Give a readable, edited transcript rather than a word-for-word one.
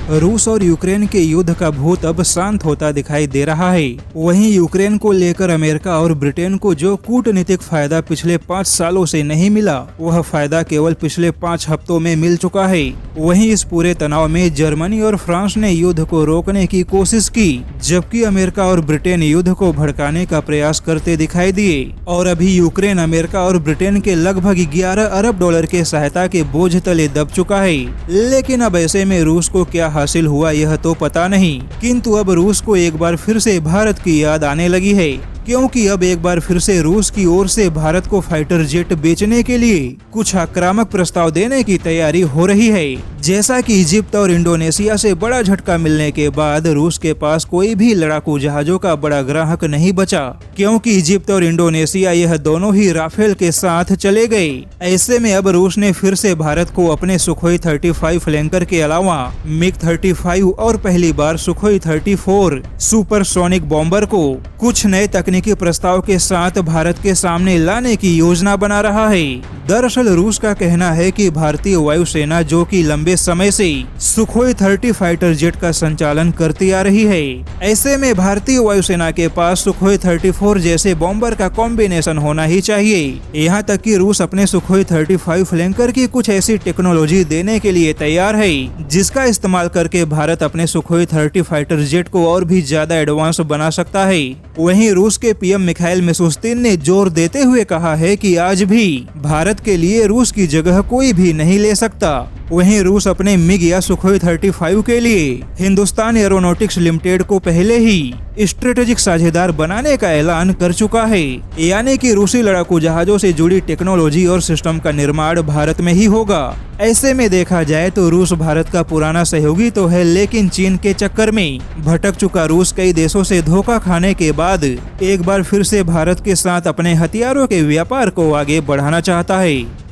रूस और यूक्रेन के युद्ध का भूत अब शांत होता दिखाई दे रहा है। वहीं यूक्रेन को लेकर अमेरिका और ब्रिटेन को जो कूटनीतिक फायदा पिछले 5 सालों से नहीं मिला, वह फायदा केवल पिछले 5 हफ्तों में मिल चुका है। वहीं इस पूरे तनाव में जर्मनी और फ्रांस ने युद्ध को रोकने की कोशिश की, जबकि अमेरिका और ब्रिटेन युद्ध को भड़काने का प्रयास करते दिखाई दिए। और अभी यूक्रेन अमेरिका और ब्रिटेन के लगभग 11 अरब डॉलर के सहायता के बोझ तले दब चुका है। लेकिन अब ऐसे में रूस को क्या हासिल हुआ यह तो पता नहीं, किंतु अब रूस को एक बार फिर से भारत की याद आने लगी है, क्योंकि अब एक बार फिर से रूस की ओर से भारत को फाइटर जेट बेचने के लिए कुछ आक्रामक प्रस्ताव देने की तैयारी हो रही है। जैसा कि इजिप्ट और इंडोनेशिया से बड़ा झटका मिलने के बाद रूस के पास कोई भी लड़ाकू जहाजों का बड़ा ग्राहक नहीं बचा, क्योंकि इजिप्ट और इंडोनेशिया यह दोनों ही राफेल के साथ चले गए। ऐसे में अब रूस ने फिर से भारत को अपने सुखोई 35 फ्लैंकर के अलावा मिग 35 और पहली बार सुखोई 34 सुपरसोनिक बॉम्बर को कुछ नए तकनीकी प्रस्ताव के साथ भारत के सामने लाने की योजना बना रहा है। दरअसल रूस का कहना है कि भारतीय वायुसेना, जो कि लंबे समय से सुखोई 30 फाइटर जेट का संचालन करती आ रही है, ऐसे में भारतीय वायुसेना के पास सुखोई 34 जैसे बॉम्बर का कॉम्बिनेशन होना ही चाहिए। यहाँ तक कि रूस अपने सुखोई 35 फ्लैंकर की कुछ ऐसी टेक्नोलॉजी देने के लिए तैयार है, जिसका इस्तेमाल करके भारत अपने सुखोई 30 फाइटर जेट को और भी ज्यादा एडवांस बना सकता है। वहीं रूस के पीएम मिखाइल मिशुस्तिन ने जोर देते हुए कहा है कि आज भी भारत के लिए रूस की जगह कोई भी नहीं ले सकता। वहीं रूस अपने मिग या सुखोई 35 के लिए हिंदुस्तान एरोनॉटिक्स लिमिटेड को पहले ही स्ट्रेटेजिक साझेदार बनाने का ऐलान कर चुका है, यानी कि रूसी लड़ाकू जहाजों से जुड़ी टेक्नोलॉजी और सिस्टम का निर्माण भारत में ही होगा। ऐसे में देखा जाए तो रूस भारत का पुराना सहयोगी तो है, लेकिन चीन के चक्कर में भटक चुका रूस कई देशों से धोखा खाने के बाद एक बार फिर से भारत के साथ अपने हथियारों के व्यापार को आगे बढ़ाना चाहता है।